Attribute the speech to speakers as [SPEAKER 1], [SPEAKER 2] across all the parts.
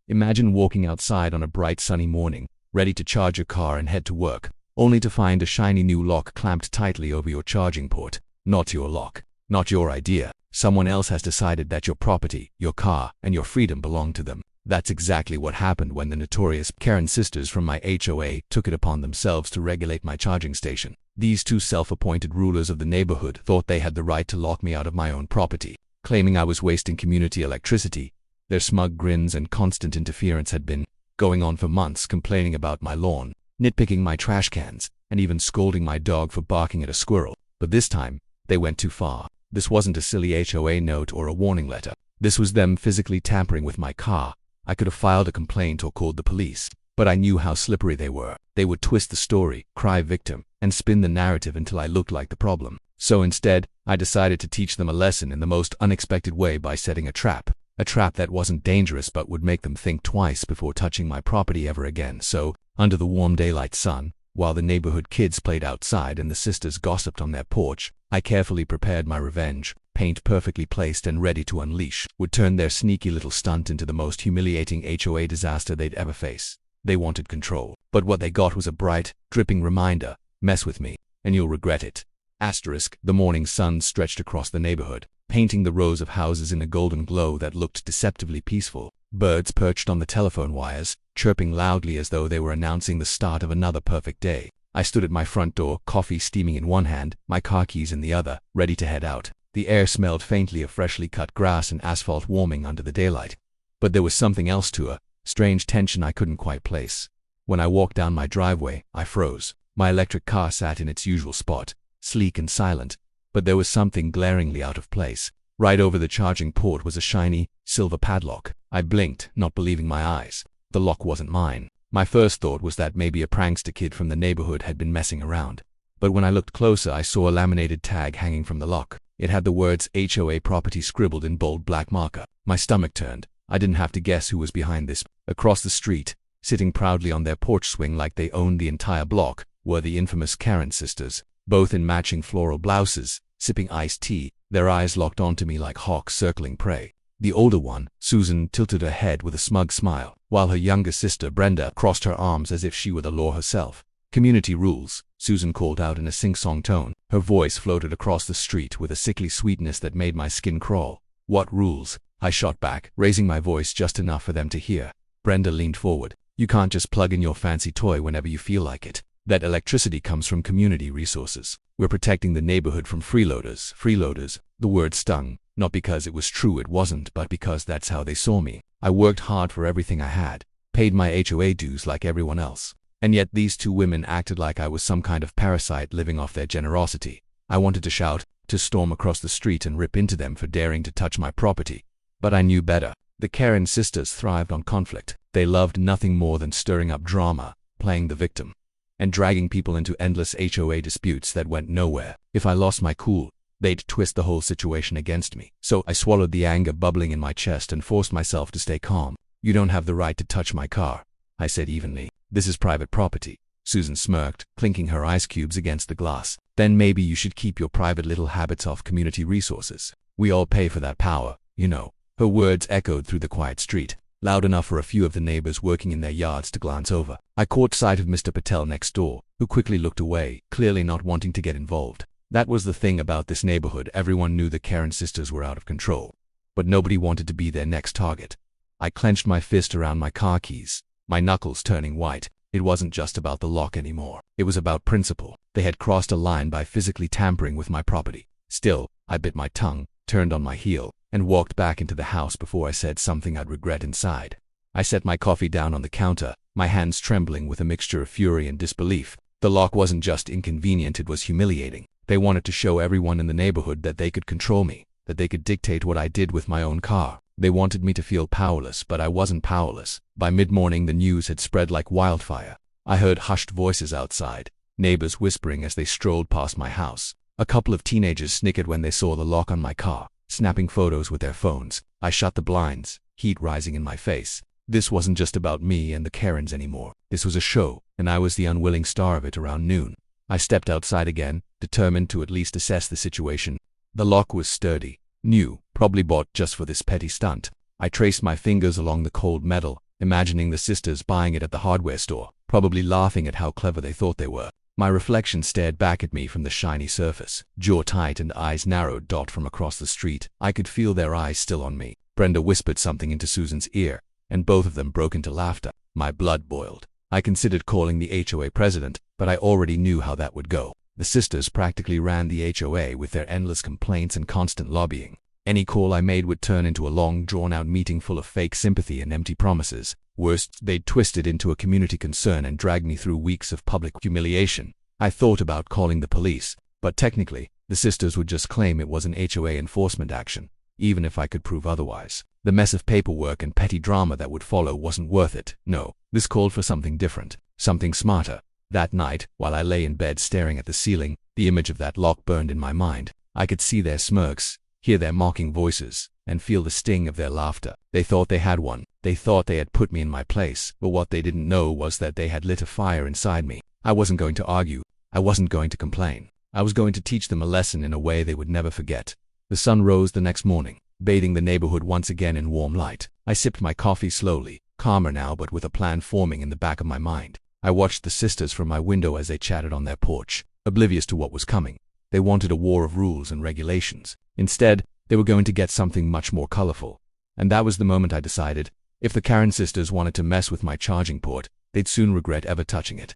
[SPEAKER 1] Imagine walking outside on a bright sunny morning, ready to charge your car and head to work, only to find a shiny new lock clamped tightly over your charging port. Not your lock. Not your idea. Someone else has decided that your property, your car, and your freedom belong to them. That's exactly what happened when the notorious Karen sisters from my HOA took it upon themselves to regulate my charging station. These two self-appointed rulers of the neighborhood thought they had the right to lock me out of my own property, claiming I was wasting community electricity. Their smug grins and constant interference had been going on for months, complaining about my lawn, nitpicking my trash cans, and even scolding my dog for barking at a squirrel. But this time, they went too far. This wasn't a silly HOA note or a warning letter. This was them physically tampering with my car. I could have filed a complaint or called the police, but I knew how slippery they were. They would twist the story, cry victim, and spin the narrative until I looked like the problem. So instead, I decided to teach them a lesson in the most unexpected way by setting a trap. A trap that wasn't dangerous but would make them think twice before touching my property ever again. So, under the warm daylight sun, while the neighborhood kids played outside and the sisters gossiped on their porch, I carefully prepared my revenge. Paint perfectly placed and ready to unleash, would turn their sneaky little stunt into the most humiliating HOA disaster they'd ever face. They wanted control, but what they got was a bright, dripping reminder: mess with me, and you'll regret it. Asterisk. The morning sun stretched across the neighborhood, painting the rows of houses in a golden glow that looked deceptively peaceful. Birds perched on the telephone wires, chirping loudly as though they were announcing the start of another perfect day. I stood at my front door, coffee steaming in one hand, my car keys in the other, ready to head out. The air smelled faintly of freshly cut grass and asphalt warming under the daylight. But there was something else to a strange tension I couldn't quite place. When I walked down my driveway, I froze. My electric car sat in its usual spot, sleek and silent, but there was something glaringly out of place. Right over the charging port was a shiny, silver padlock. I blinked, not believing my eyes. The lock wasn't mine. My first thought was that maybe a prankster kid from the neighborhood had been messing around. But when I looked closer, I saw a laminated tag hanging from the lock. It had the words HOA property scribbled in bold black marker. My stomach turned. I didn't have to guess who was behind this. Across the street, sitting proudly on their porch swing like they owned the entire block, were the infamous Karen sisters, both in matching floral blouses, sipping iced tea, their eyes locked onto me like hawks circling prey. The older one, Susan, tilted her head with a smug smile, while her younger sister, Brenda, crossed her arms as if she were the law herself. "Community rules," Susan called out in a sing-song tone. Her voice floated across the street with a sickly sweetness that made my skin crawl. "What rules?" I shot back, raising my voice just enough for them to hear. Brenda leaned forward. "You can't just plug in your fancy toy whenever you feel like it. That electricity comes from community resources. We're protecting the neighborhood from freeloaders." Freeloaders. The word stung, not because it was true, it wasn't, but because that's how they saw me. I worked hard for everything I had, paid my HOA dues like everyone else. And yet these two women acted like I was some kind of parasite living off their generosity. I wanted to shout, to storm across the street and rip into them for daring to touch my property. But I knew better. The Karen sisters thrived on conflict. They loved nothing more than stirring up drama, playing the victim, and dragging people into endless HOA disputes that went nowhere. If I lost my cool, they'd twist the whole situation against me. So I swallowed the anger bubbling in my chest and forced myself to stay calm. "You don't have the right to touch my car," I said evenly. "This is private property." Susan smirked, clinking her ice cubes against the glass. "Then maybe you should keep your private little habits off community resources. We all pay for that power, you know." Her words echoed through the quiet street, loud enough for a few of the neighbors working in their yards to glance over. I caught sight of Mr. Patel next door, who quickly looked away, clearly not wanting to get involved. That was the thing about this neighborhood. Everyone knew the Karen sisters were out of control, but nobody wanted to be their next target. I clenched my fist around my car keys, my knuckles turning white. It wasn't just about the lock anymore. It was about principle. They had crossed a line by physically tampering with my property. Still, I bit my tongue, turned on my heel, and walked back into the house before I said something I'd regret inside. I set my coffee down on the counter, my hands trembling with a mixture of fury and disbelief. The lock wasn't just inconvenient, it was humiliating. They wanted to show everyone in the neighborhood that they could control me, that they could dictate what I did with my own car. They wanted me to feel powerless, but I wasn't powerless. By mid-morning, the news had spread like wildfire. I heard hushed voices outside, neighbors whispering as they strolled past my house. A couple of teenagers snickered when they saw the lock on my car, snapping photos with their phones. I shut the blinds, heat rising in my face. This wasn't just about me and the Karens anymore. This was a show, and I was the unwilling star of it. Around noon, I stepped outside again, determined to at least assess the situation. The lock was sturdy, new, probably bought just for this petty stunt. I traced my fingers along the cold metal, imagining the sisters buying it at the hardware store, probably laughing at how clever they thought they were. My reflection stared back at me from the shiny surface, jaw tight and eyes narrowed. From across the street, I could feel their eyes still on me. Brenda whispered something into Susan's ear, and both of them broke into laughter. My blood boiled. I considered calling the HOA president, but I already knew how that would go. The sisters practically ran the HOA with their endless complaints and constant lobbying. Any call I made would turn into a long, drawn-out meeting full of fake sympathy and empty promises. Worst, they'd twist it into a community concern and drag me through weeks of public humiliation. I thought about calling the police, but technically, the sisters would just claim it was an HOA enforcement action, even if I could prove otherwise. The mess of paperwork and petty drama that would follow wasn't worth it. No, this called for something different, something smarter. That night, while I lay in bed staring at the ceiling, the image of that lock burned in my mind. I could see their smirks, hear their mocking voices, and feel the sting of their laughter. They thought they had won. They thought they had put me in my place, but what they didn't know was that they had lit a fire inside me. I wasn't going to argue. I wasn't going to complain. I was going to teach them a lesson in a way they would never forget. The sun rose the next morning, bathing the neighborhood once again in warm light. I sipped my coffee slowly, calmer now but with a plan forming in the back of my mind. I watched the sisters from my window as they chatted on their porch, oblivious to what was coming. They wanted a war of rules and regulations. Instead, they were going to get something much more colorful. And that was the moment I decided, if the Karen sisters wanted to mess with my charging port, they'd soon regret ever touching it.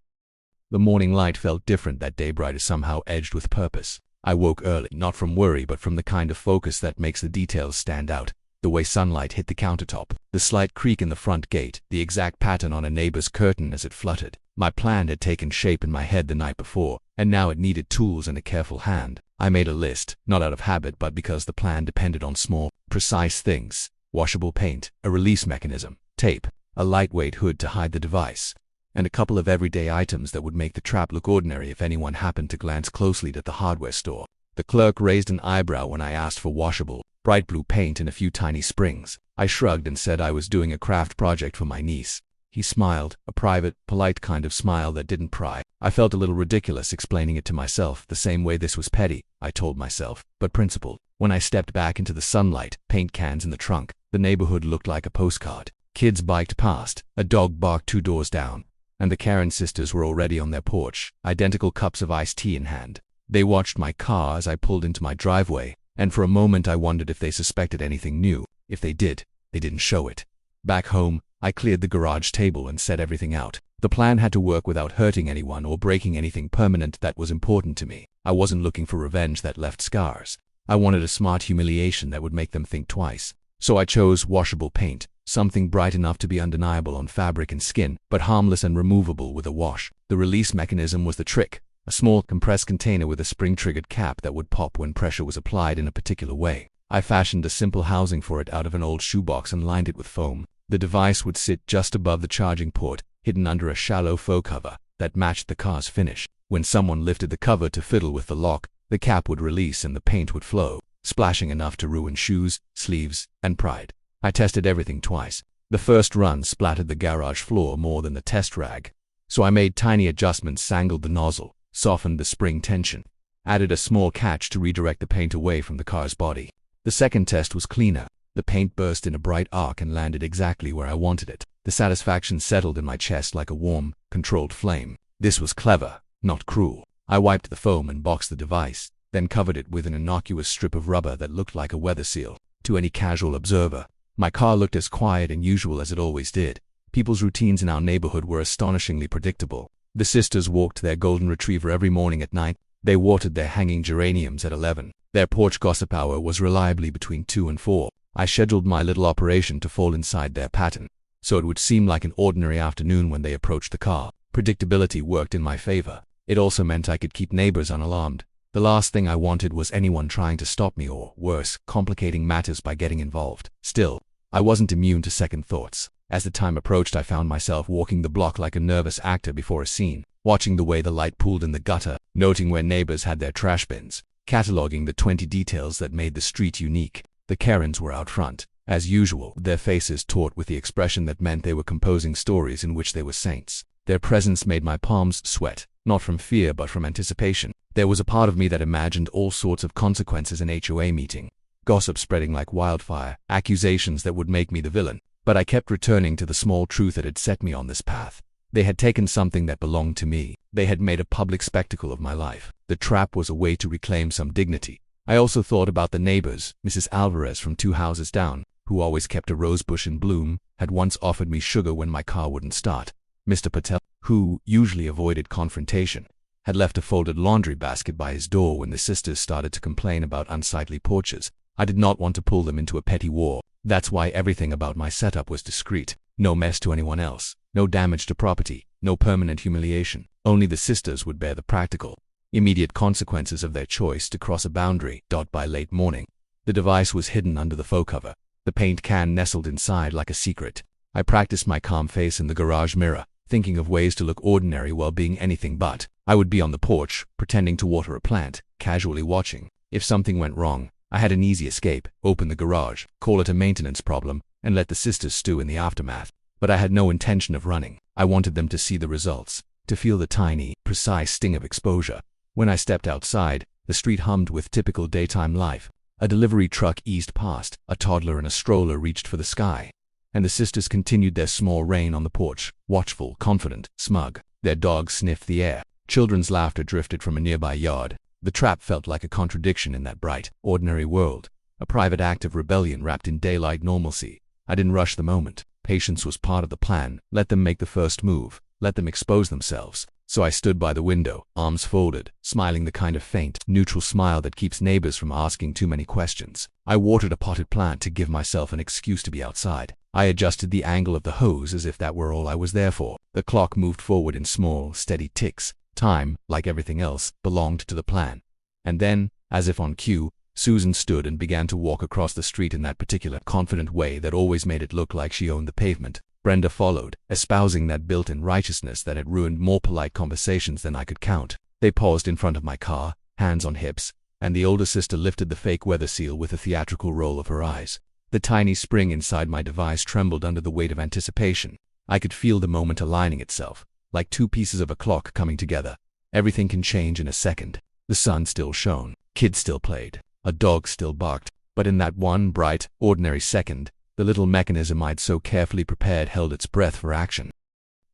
[SPEAKER 1] The morning light felt different that day, brighter, somehow edged with purpose. I woke early, not from worry but from the kind of focus that makes the details stand out. The way sunlight hit the countertop, the slight creak in the front gate, the exact pattern on a neighbor's curtain as it fluttered. My plan had taken shape in my head the night before, and now it needed tools and a careful hand. I made a list, not out of habit but because the plan depended on small, precise things. Washable paint, a release mechanism, tape, a lightweight hood to hide the device, and a couple of everyday items that would make the trap look ordinary if anyone happened to glance closely at the hardware store. The clerk raised an eyebrow when I asked for washable, bright blue paint and a few tiny springs. I shrugged and said I was doing a craft project for my niece. He smiled, a private, polite kind of smile that didn't pry. I felt a little ridiculous explaining it to myself, the same way this was petty, I told myself, but principled. When I stepped back into the sunlight, paint cans in the trunk, the neighborhood looked like a postcard. Kids biked past, a dog barked 2 doors down, and the Karen sisters were already on their porch, identical cups of iced tea in hand. They watched my car as I pulled into my driveway, and for a moment I wondered if they suspected anything new. If they did, they didn't show it. Back home, I cleared the garage table and set everything out. The plan had to work without hurting anyone or breaking anything permanent that was important to me. I wasn't looking for revenge that left scars. I wanted a smart humiliation that would make them think twice. So I chose washable paint, something bright enough to be undeniable on fabric and skin, but harmless and removable with a wash. The release mechanism was the trick, a small compressed container with a spring-triggered cap that would pop when pressure was applied in a particular way. I fashioned a simple housing for it out of an old shoebox and lined it with foam. The device would sit just above the charging port, hidden under a shallow faux cover that matched the car's finish. When someone lifted the cover to fiddle with the lock, the cap would release and the paint would flow, splashing enough to ruin shoes, sleeves, and pride. I tested everything twice. The first run splattered the garage floor more than the test rag, so I made tiny adjustments, angled the nozzle, softened the spring tension, added a small catch to redirect the paint away from the car's body. The second test was cleaner. The paint burst in a bright arc and landed exactly where I wanted it. The satisfaction settled in my chest like a warm, controlled flame. This was clever, not cruel. I wiped the foam and boxed the device, then covered it with an innocuous strip of rubber that looked like a weather seal. To any casual observer, my car looked as quiet and usual as it always did. People's routines in our neighborhood were astonishingly predictable. The sisters walked their golden retriever every morning at 9. They watered their hanging geraniums at 11. Their porch gossip hour was reliably between 2 and 4. I scheduled my little operation to fall inside their pattern, so it would seem like an ordinary afternoon when they approached the car. Predictability worked in my favor. It also meant I could keep neighbors unalarmed. The last thing I wanted was anyone trying to stop me or, worse, complicating matters by getting involved. Still, I wasn't immune to second thoughts. As the time approached, I found myself walking the block like a nervous actor before a scene, watching the way the light pooled in the gutter, noting where neighbors had their trash bins, cataloging the 20 details that made the street unique. The Karens were out front, as usual, their faces taut with the expression that meant they were composing stories in which they were saints. Their presence made my palms sweat, not from fear but from anticipation. There was a part of me that imagined all sorts of consequences in HOA meeting. Gossip spreading like wildfire, accusations that would make me the villain, But I kept returning to the small truth that had set me on this path. They had taken something that belonged to me. They had made a public spectacle of my life. The trap was a way to reclaim some dignity. I also thought about the neighbors. Mrs. Alvarez from 2 houses down, who always kept a rosebush in bloom, had once offered me sugar when my car wouldn't start. Mr. Patel, who usually avoided confrontation, had left a folded laundry basket by his door when the sisters started to complain about unsightly porches. I did not want to pull them into a petty war. That's why everything about my setup was discreet. No mess to anyone else. No damage to property. No permanent humiliation. Only the sisters would bear the practical, immediate consequences of their choice to cross a boundary. By late morning, the device was hidden under the faux cover. The paint can nestled inside like a secret. I practiced my calm face in the garage mirror, thinking of ways to look ordinary while being anything but. I would be on the porch, pretending to water a plant, casually watching. If something went wrong, I had an easy escape: open the garage, call it a maintenance problem, and let the sisters stew in the aftermath. But I had no intention of running. I wanted them to see the results, to feel the tiny, precise sting of exposure. When I stepped outside, the street hummed with typical daytime life. A delivery truck eased past, a toddler in a stroller reached for the sky, and the sisters continued their small reign on the porch, watchful, confident, smug. Their dogs sniffed the air. Children's laughter drifted from a nearby yard. The trap felt like a contradiction in that bright, ordinary world, a private act of rebellion wrapped in daylight normalcy. I didn't rush the moment. Patience was part of the plan. Let them make the first move. Let them expose themselves. So I stood by the window, arms folded, smiling the kind of faint, neutral smile that keeps neighbors from asking too many questions. I watered a potted plant to give myself an excuse to be outside. I adjusted the angle of the hose as if that were all I was there for. The clock moved forward in small, steady ticks. Time, like everything else, belonged to the plan. And then, as if on cue, Susan stood and began to walk across the street in that particular, confident way that always made it look like she owned the pavement. Brenda followed, espousing that built-in righteousness that had ruined more polite conversations than I could count. They paused in front of my car, hands on hips, and the older sister lifted the fake weather seal with a theatrical roll of her eyes. The tiny spring inside my device trembled under the weight of anticipation. I could feel the moment aligning itself, like 2 pieces of a clock coming together. Everything can change in a second. The sun still shone, kids still played, a dog still barked, but in that one bright, ordinary second, the little mechanism I'd so carefully prepared held its breath for action.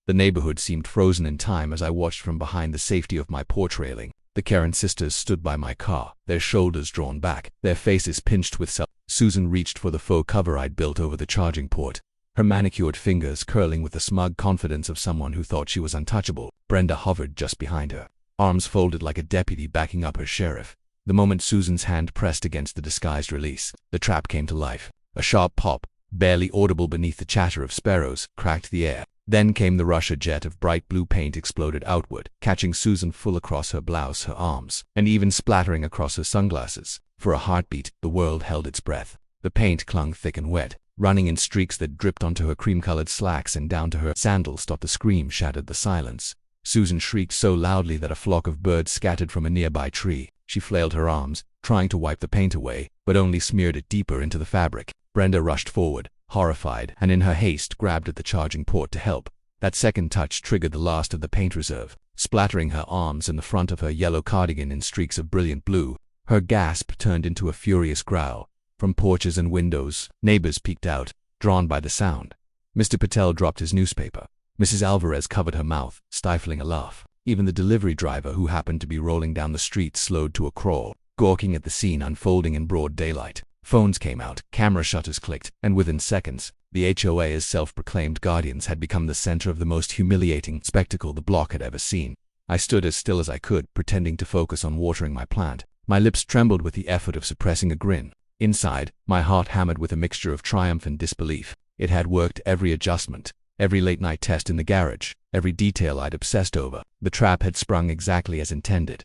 [SPEAKER 1] The neighborhood seemed frozen in time as I watched from behind the safety of my porch railing. The Karen sisters stood by my car, their shoulders drawn back, their faces pinched with self. Susan reached for the faux cover I'd built over the charging port, her manicured fingers curling with the smug confidence of someone who thought she was untouchable. Brenda hovered just behind her, arms folded like a deputy backing up her sheriff. The moment Susan's hand pressed against the disguised release, the trap came to life. A sharp pop, barely audible beneath the chatter of sparrows, cracked the air. Then came the rush. A jet of bright blue paint exploded outward, catching Susan full across her blouse, her arms, and even splattering across her sunglasses. For a heartbeat, the world held its breath. The paint clung thick and wet, running in streaks that dripped onto her cream-colored slacks and down to her sandals. The scream shattered the silence. Susan shrieked so loudly that a flock of birds scattered from a nearby tree. She flailed her arms, trying to wipe the paint away, but only smeared it deeper into the fabric. Brenda rushed forward, horrified, and in her haste grabbed at the charging port to help. That second touch triggered the last of the paint reserve, splattering her arms and the front of her yellow cardigan in streaks of brilliant blue. Her gasp turned into a furious growl. From porches and windows, neighbors peeked out, drawn by the sound. Mr. Patel dropped his newspaper. Mrs. Alvarez covered her mouth, stifling a laugh. Even the delivery driver, who happened to be rolling down the street, slowed to a crawl, gawking at the scene unfolding in broad daylight. Phones came out, camera shutters clicked, and within seconds, the HOA, as self-proclaimed guardians, had become the center of the most humiliating spectacle the block had ever seen. I stood as still as I could, pretending to focus on watering my plant. My lips trembled with the effort of suppressing a grin. Inside, my heart hammered with a mixture of triumph and disbelief. It had worked. Every adjustment, every late-night test in the garage, every detail I'd obsessed over. The trap had sprung exactly as intended.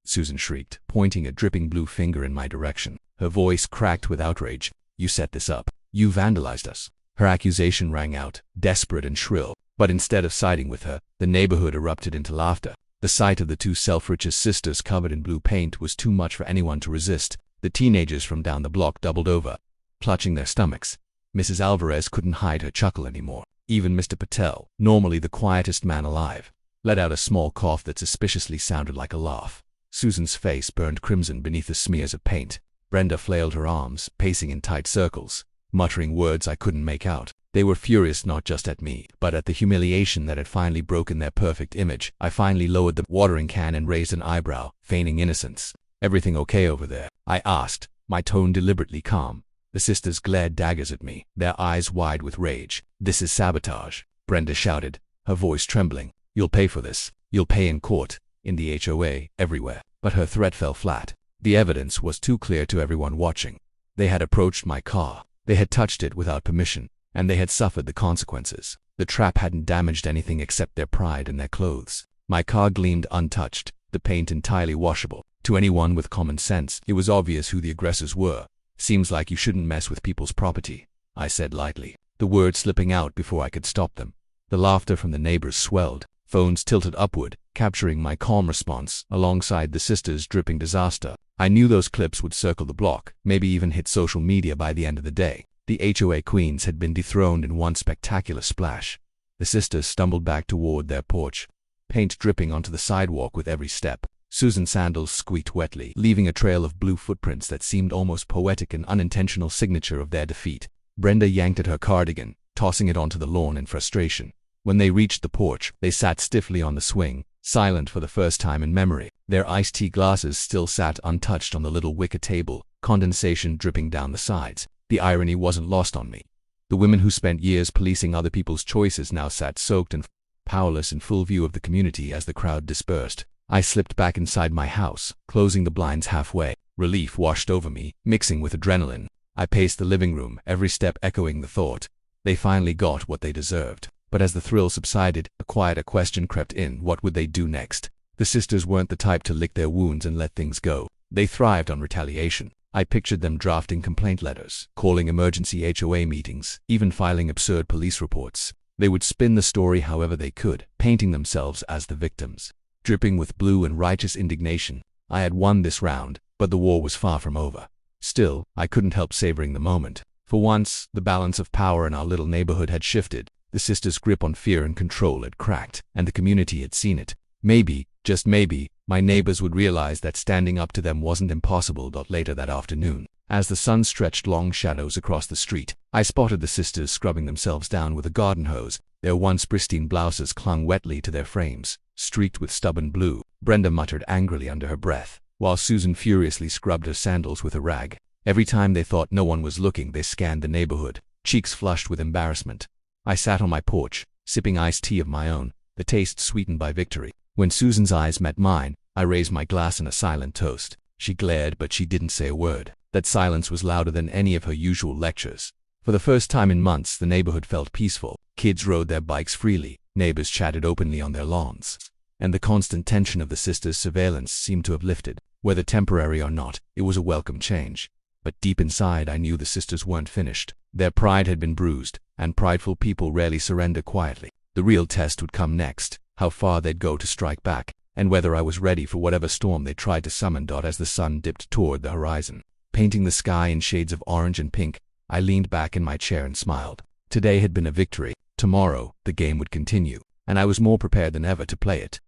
[SPEAKER 1] Susan shrieked, pointing a dripping blue finger in my direction. Her voice cracked with outrage. "You set this up. You vandalized us." Her accusation rang out, desperate and shrill. But instead of siding with her, the neighborhood erupted into laughter. The sight of the 2 self-righteous sisters covered in blue paint was too much for anyone to resist. The teenagers from down the block doubled over, clutching their stomachs. Mrs. Alvarez couldn't hide her chuckle anymore. Even Mr. Patel, normally the quietest man alive, let out a small cough that suspiciously sounded like a laugh. Susan's face burned crimson beneath the smears of paint. Brenda flailed her arms, pacing in tight circles, muttering words I couldn't make out. They were furious not just at me, but at the humiliation that had finally broken their perfect image. I finally lowered the watering can and raised an eyebrow, feigning innocence. "Everything okay over there?" I asked, my tone deliberately calm. The sisters glared daggers at me, their eyes wide with rage. "This is sabotage," Brenda shouted, her voice trembling. "You'll pay for this. You'll pay in court, in the HOA, everywhere." But her threat fell flat. The evidence was too clear to everyone watching. They had approached my car. They had touched it without permission, and they had suffered the consequences. The trap hadn't damaged anything except their pride and their clothes. My car gleamed untouched, the paint entirely washable. To anyone with common sense, it was obvious who the aggressors were. "Seems like you shouldn't mess with people's property," I said lightly, the words slipping out before I could stop them. The laughter from the neighbors swelled, phones tilted upward, capturing my calm response alongside the sisters' dripping disaster. I knew those clips would circle the block, maybe even hit social media by the end of the day. The HOA queens had been dethroned in one spectacular splash. The sisters stumbled back toward their porch, paint dripping onto the sidewalk with every step. Susan's sandals squeaked wetly, leaving a trail of blue footprints that seemed almost poetic, an unintentional signature of their defeat. Brenda yanked at her cardigan, tossing it onto the lawn in frustration. When they reached the porch, they sat stiffly on the swing, silent for the first time in memory. Their iced tea glasses still sat untouched on the little wicker table, condensation dripping down the sides. The irony wasn't lost on me. The women who spent years policing other people's choices now sat soaked and powerless in full view of the community as the crowd dispersed. I slipped back inside my house, closing the blinds halfway. Relief washed over me, mixing with adrenaline. I paced the living room, every step echoing the thought. They finally got what they deserved. But as the thrill subsided, a quieter question crept in. What would they do next? The sisters weren't the type to lick their wounds and let things go. They thrived on retaliation. I pictured them drafting complaint letters, calling emergency HOA meetings, even filing absurd police reports. They would spin the story however they could, painting themselves as the victims. Dripping with blue and righteous indignation, I had won this round, but the war was far from over. Still, I couldn't help savoring the moment. For once, the balance of power in our little neighborhood had shifted. The sisters' grip on fear and control had cracked, and the community had seen it. Maybe, just maybe, my neighbors would realize that standing up to them wasn't impossible. Later that afternoon, as the sun stretched long shadows across the street, I spotted the sisters scrubbing themselves down with a garden hose. Their once pristine blouses clung wetly to their frames, streaked with stubborn blue. Brenda muttered angrily under her breath, while Susan furiously scrubbed her sandals with a rag. Every time they thought no one was looking, they scanned the neighborhood, cheeks flushed with embarrassment. I sat on my porch, sipping iced tea of my own, the taste sweetened by victory. When Susan's eyes met mine, I raised my glass in a silent toast. She glared, but she didn't say a word. That silence was louder than any of her usual lectures. For the first time in months, the neighborhood felt peaceful. Kids rode their bikes freely, neighbors chatted openly on their lawns, and the constant tension of the sisters' surveillance seemed to have lifted. Whether temporary or not, it was a welcome change. But deep inside, I knew the sisters weren't finished. Their pride had been bruised, and prideful people rarely surrender quietly. The real test would come next, how far they'd go to strike back, and whether I was ready for whatever storm they tried to summon. As the sun dipped toward the horizon, painting the sky in shades of orange and pink, I leaned back in my chair and smiled. Today had been a victory. Tomorrow, the game would continue, and I was more prepared than ever to play it.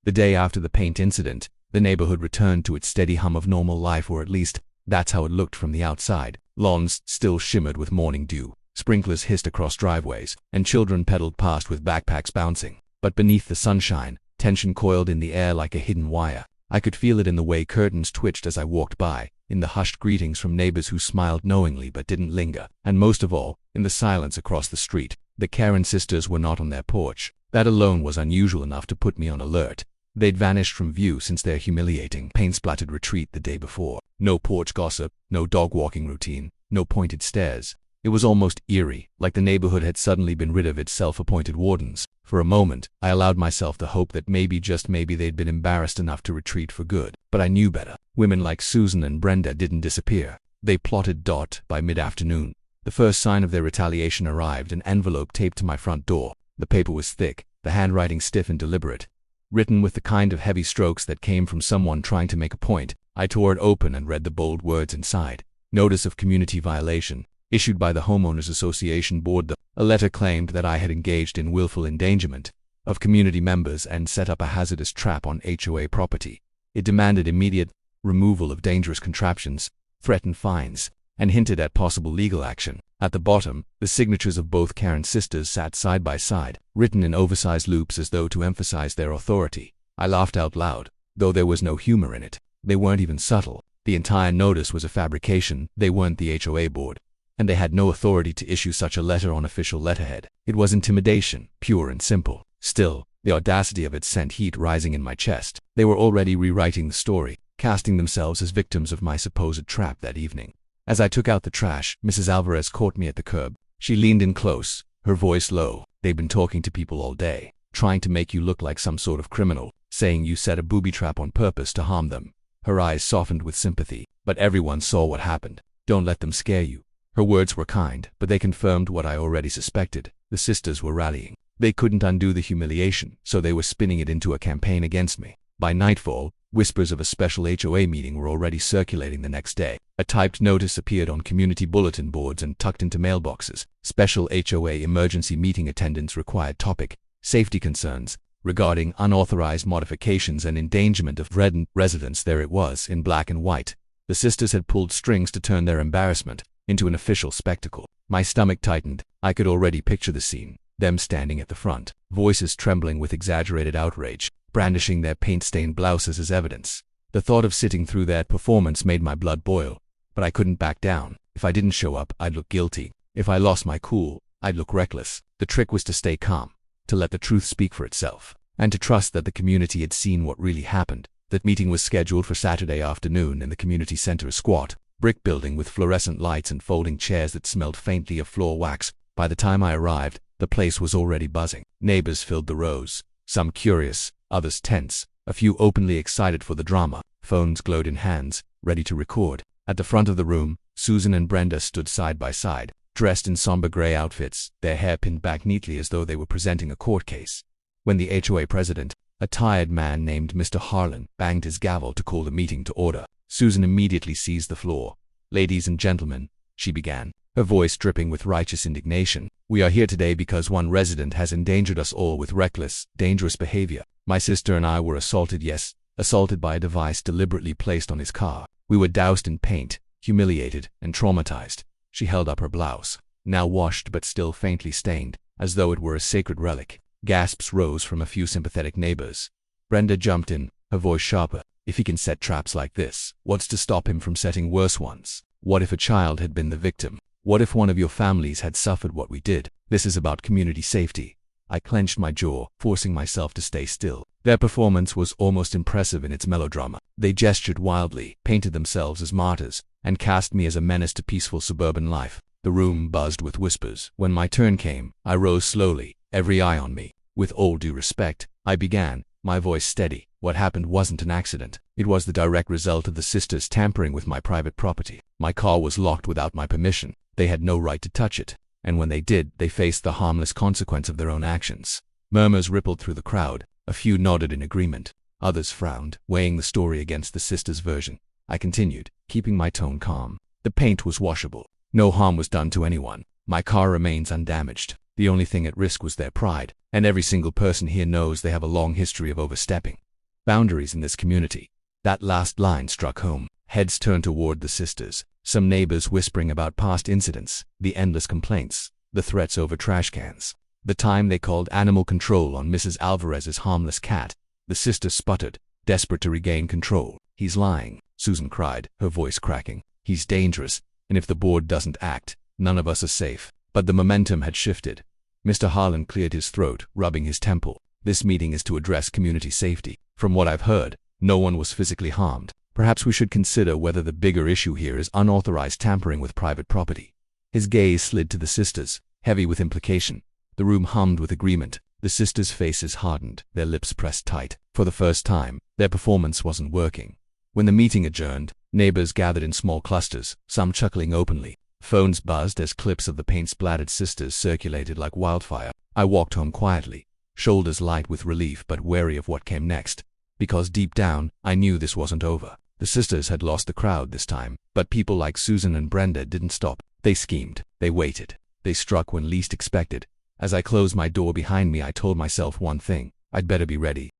[SPEAKER 1] The day after the paint incident, the neighborhood returned to its steady hum of normal life, or at least, that's how it looked from the outside. Lawns still shimmered with morning dew, sprinklers hissed across driveways, and children pedaled past with backpacks bouncing. But beneath the sunshine, tension coiled in the air like a hidden wire. I could feel it in the way curtains twitched as I walked by, in the hushed greetings from neighbors who smiled knowingly but didn't linger, and most of all, in the silence across the street. The Karen sisters were not on their porch. That alone was unusual enough to put me on alert. They'd vanished from view since their humiliating, paint-splattered retreat the day before. No porch gossip, no dog-walking routine, no pointed stares. It was almost eerie, like the neighborhood had suddenly been rid of its self-appointed wardens. For a moment, I allowed myself the hope that maybe, just maybe, they'd been embarrassed enough to retreat for good. But I knew better. Women like Susan and Brenda didn't disappear. They plotted. By mid-afternoon, the first sign of their retaliation arrived, an envelope taped to my front door. The paper was thick, the handwriting stiff and deliberate, written with the kind of heavy strokes that came from someone trying to make a point. I tore it open and read the bold words inside. Notice of community violation, issued by the Homeowners Association Board. A letter claimed that I had engaged in willful endangerment of community members and set up a hazardous trap on HOA property. It demanded immediate removal of dangerous contraptions, threatened fines, and hinted at possible legal action. At the bottom, the signatures of both Karen's sisters sat side by side, written in oversized loops as though to emphasize their authority. I laughed out loud, though there was no humor in it. They weren't even subtle. The entire notice was a fabrication. They weren't the HOA board, and they had no authority to issue such a letter on official letterhead. It was intimidation, pure and simple. Still, the audacity of it sent heat rising in my chest. They were already rewriting the story, casting themselves as victims of my supposed trap that evening. As I took out the trash, Mrs. Alvarez caught me at the curb. She leaned in close, her voice low. "They've been talking to people all day, trying to make you look like some sort of criminal, saying you set a booby trap on purpose to harm them." Her eyes softened with sympathy, but everyone saw what happened. "Don't let them scare you." Her words were kind, but they confirmed what I already suspected. The sisters were rallying. They couldn't undo the humiliation, so they were spinning it into a campaign against me. By nightfall, whispers of a special HOA meeting were already circulating the next day. A typed notice appeared on community bulletin boards and tucked into mailboxes. Special HOA emergency meeting attendance required. Topic: safety concerns regarding unauthorized modifications and endangerment of residents. There it was, in black and white. The sisters had pulled strings to turn their embarrassment into an official spectacle. My stomach tightened. I could already picture the scene. Them standing at the front, voices trembling with exaggerated outrage, brandishing their paint-stained blouses as evidence. The thought of sitting through that performance made my blood boil. But I couldn't back down. If I didn't show up, I'd look guilty. If I lost my cool, I'd look reckless. The trick was to stay calm, to let the truth speak for itself, and to trust that the community had seen what really happened. That meeting was scheduled for Saturday afternoon in the community center, a squat brick building with fluorescent lights and folding chairs that smelled faintly of floor wax. By the time I arrived, the place was already buzzing. Neighbors filled the rows, some curious, others tense, a few openly excited for the drama. Phones glowed in hands, ready to record. At the front of the room, Susan and Brenda stood side by side, dressed in somber gray outfits, their hair pinned back neatly as though they were presenting a court case. When the HOA president, a tired man named Mr. Harlan, banged his gavel to call the meeting to order, Susan immediately seized the floor. "Ladies and gentlemen," she began, her voice dripping with righteous indignation, "we are here today because one resident has endangered us all with reckless, dangerous behavior. My sister and I were assaulted, yes, assaulted by a device deliberately placed on his car. We were doused in paint, humiliated, and traumatized." She held up her blouse, now washed but still faintly stained, as though it were a sacred relic. Gasps rose from a few sympathetic neighbors. Brenda jumped in, her voice sharper. "If he can set traps like this, what's to stop him from setting worse ones? What if a child had been the victim? What if one of your families had suffered what we did? This is about community safety." I clenched my jaw, forcing myself to stay still. Their performance was almost impressive in its melodrama. They gestured wildly, painted themselves as martyrs, and cast me as a menace to peaceful suburban life. The room buzzed with whispers. When my turn came, I rose slowly, every eye on me. "With all due respect," I began, my voice steady. "What happened wasn't an accident. It was the direct result of the sisters tampering with my private property. My car was locked without my permission. They had no right to touch it. And when they did, they faced the harmless consequence of their own actions." Murmurs rippled through the crowd. A few nodded in agreement. Others frowned, weighing the story against the sisters' version. I continued, keeping my tone calm. "The paint was washable. No harm was done to anyone. My car remains undamaged. The only thing at risk was their pride, and every single person here knows they have a long history of overstepping boundaries in this community." That last line struck home. Heads turned toward the sisters, some neighbors whispering about past incidents, the endless complaints, the threats over trash cans, the time they called animal control on Mrs. Alvarez's harmless cat. The sisters sputtered, desperate to regain control. "He's lying," Susan cried, her voice cracking. "He's dangerous, and if the board doesn't act, none of us are safe." But the momentum had shifted. Mr. Harlan cleared his throat, rubbing his temple. "This meeting is to address community safety. From what I've heard, no one was physically harmed. Perhaps we should consider whether the bigger issue here is unauthorized tampering with private property." His gaze slid to the sisters, heavy with implication. The room hummed with agreement. The sisters' faces hardened, their lips pressed tight. For the first time, their performance wasn't working. When the meeting adjourned, neighbors gathered in small clusters, some chuckling openly. Phones buzzed as clips of the paint-splattered sisters circulated like wildfire. I walked home quietly, shoulders light with relief but wary of what came next. Because deep down, I knew this wasn't over. The sisters had lost the crowd this time, but people like Susan and Brenda didn't stop. They schemed, they waited, they struck when least expected. As I closed my door behind me, I told myself one thing: I'd better be ready.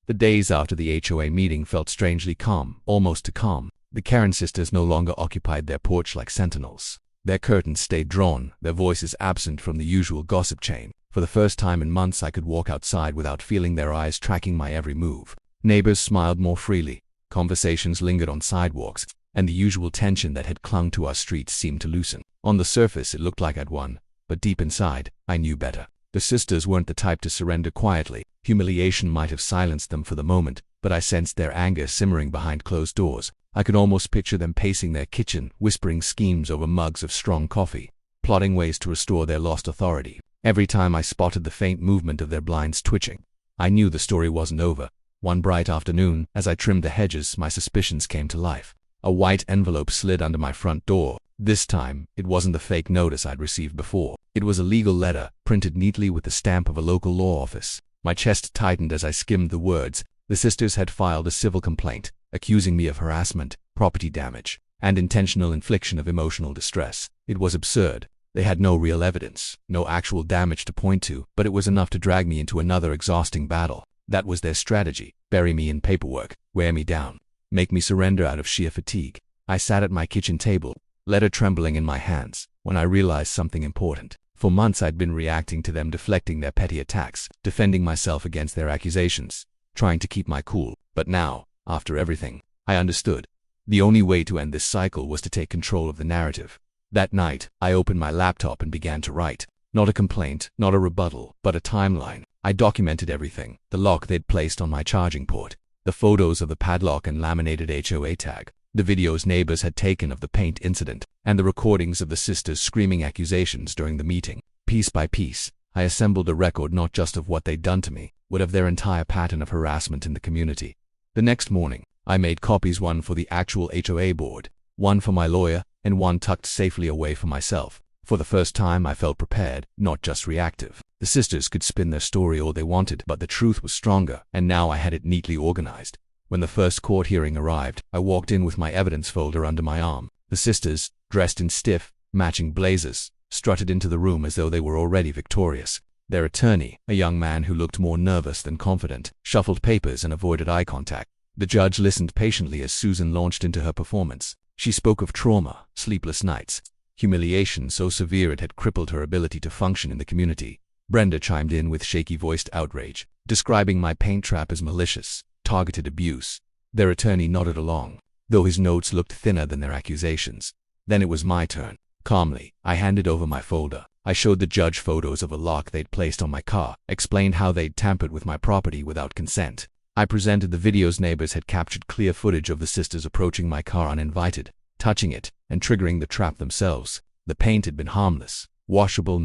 [SPEAKER 1] The days after the HOA meeting felt strangely calm, almost too calm. The Karen sisters no longer occupied their porch like sentinels. Their curtains stayed drawn, their voices absent from the usual gossip chain. For the first time in months, I could walk outside without feeling their eyes tracking my every move. Neighbors smiled more freely, conversations lingered on sidewalks, and the usual tension that had clung to our streets seemed to loosen. On the surface, it looked like I'd won, but deep inside, I knew better. The sisters weren't the type to surrender quietly. Humiliation might have silenced them for the moment, but I sensed their anger simmering behind closed doors. I could almost picture them pacing their kitchen, whispering schemes over mugs of strong coffee, plotting ways to restore their lost authority. Every time I spotted the faint movement of their blinds twitching, I knew the story wasn't over. One bright afternoon, as I trimmed the hedges, my suspicions came to life. A white envelope slid under my front door. This time, it wasn't the fake notice I'd received before. It was a legal letter, printed neatly with the stamp of a local law office. My chest tightened as I skimmed the words. The sisters had filed a civil complaint, accusing me of harassment, property damage, and intentional infliction of emotional distress. It was absurd. They had no real evidence, no actual damage to point to, but it was enough to drag me into another exhausting battle. That was their strategy: bury me in paperwork, wear me down, make me surrender out of sheer fatigue. I sat at my kitchen table, letter trembling in my hands, when I realized something important. For months I'd been reacting to them, deflecting their petty attacks, defending myself against their accusations, trying to keep my cool. But now, after everything, I understood. The only way to end this cycle was to take control of the narrative. That night, I opened my laptop and began to write. Not a complaint, not a rebuttal, but a timeline. I documented everything: the lock they'd placed on my charging port, the photos of the padlock and laminated HOA tag, the videos neighbors had taken of the paint incident, and the recordings of the sisters screaming accusations during the meeting. Piece by piece, I assembled a record not just of what they'd done to me, but of their entire pattern of harassment in the community. The next morning, I made copies, one for the actual HOA board, one for my lawyer, and one tucked safely away for myself. For the first time, I felt prepared, not just reactive. The sisters could spin their story all they wanted, but the truth was stronger, and now I had it neatly organized. When the first court hearing arrived, I walked in with my evidence folder under my arm. The sisters, dressed in stiff, matching blazers, strutted into the room as though they were already victorious. Their attorney, a young man who looked more nervous than confident, shuffled papers and avoided eye contact. The judge listened patiently as Susan launched into her performance. She spoke of trauma, sleepless nights, humiliation so severe it had crippled her ability to function in the community. Brenda chimed in with shaky-voiced outrage, describing my paint trap as malicious, targeted abuse. Their attorney nodded along, though his notes looked thinner than their accusations. Then it was my turn. Calmly, I handed over my folder. I showed the judge photos of a lock they'd placed on my car, explained how they'd tampered with my property without consent. I presented the videos neighbors had captured, clear footage of the sisters approaching my car uninvited, touching it, and triggering the trap themselves. The paint had been harmless, washable,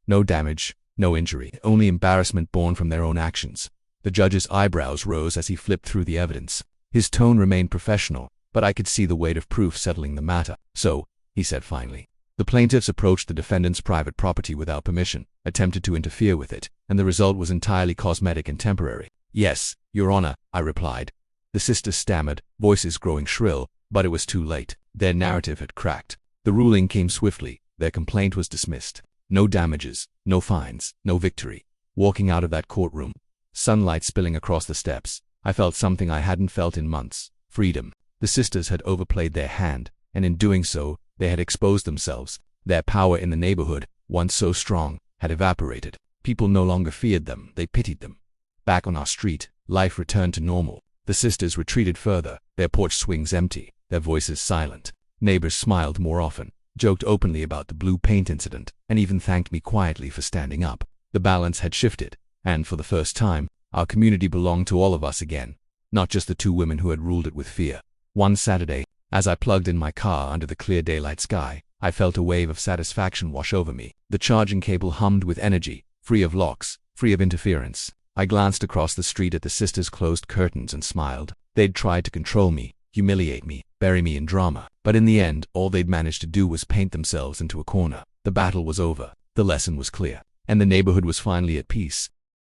[SPEAKER 1] no damage, no injury, only embarrassment born from their own actions. The judge's eyebrows rose as he flipped through the evidence. His tone remained professional, but I could see the weight of proof settling the matter. So, he said finally, the plaintiffs approached the defendant's private property without permission, attempted to interfere with it, and the result was entirely cosmetic and temporary. Yes, Your Honor, I replied. The sisters stammered, voices growing shrill, but it was too late. Their narrative had cracked. The ruling came swiftly. Their complaint was dismissed. No damages, no fines, no victory. Walking out of that courtroom, sunlight spilling across the steps, I felt something I hadn't felt in months: freedom. The sisters had overplayed their hand, and in doing so, they had exposed themselves. Their power in the neighborhood, once so strong, had evaporated. People no longer feared them, they pitied them. Back on our street, life returned to normal. The sisters retreated further, their porch swings empty, their voices silent. Neighbors smiled more often, joked openly about the blue paint incident, and even thanked me quietly for standing up. The balance had shifted, and for the first time, our community belonged to all of us again, not just the two women who had ruled it with fear. One Saturday, as I plugged in my car under the clear daylight sky, I felt a wave of satisfaction wash over me. The charging cable hummed with energy, free of locks, free of interference. I glanced across the street at the sisters' closed curtains and smiled. They'd tried to control me, humiliate me, bury me in drama, but in the end, all they'd managed to do was paint themselves into a corner. The battle was over, the lesson was clear, and the neighborhood was finally at peace.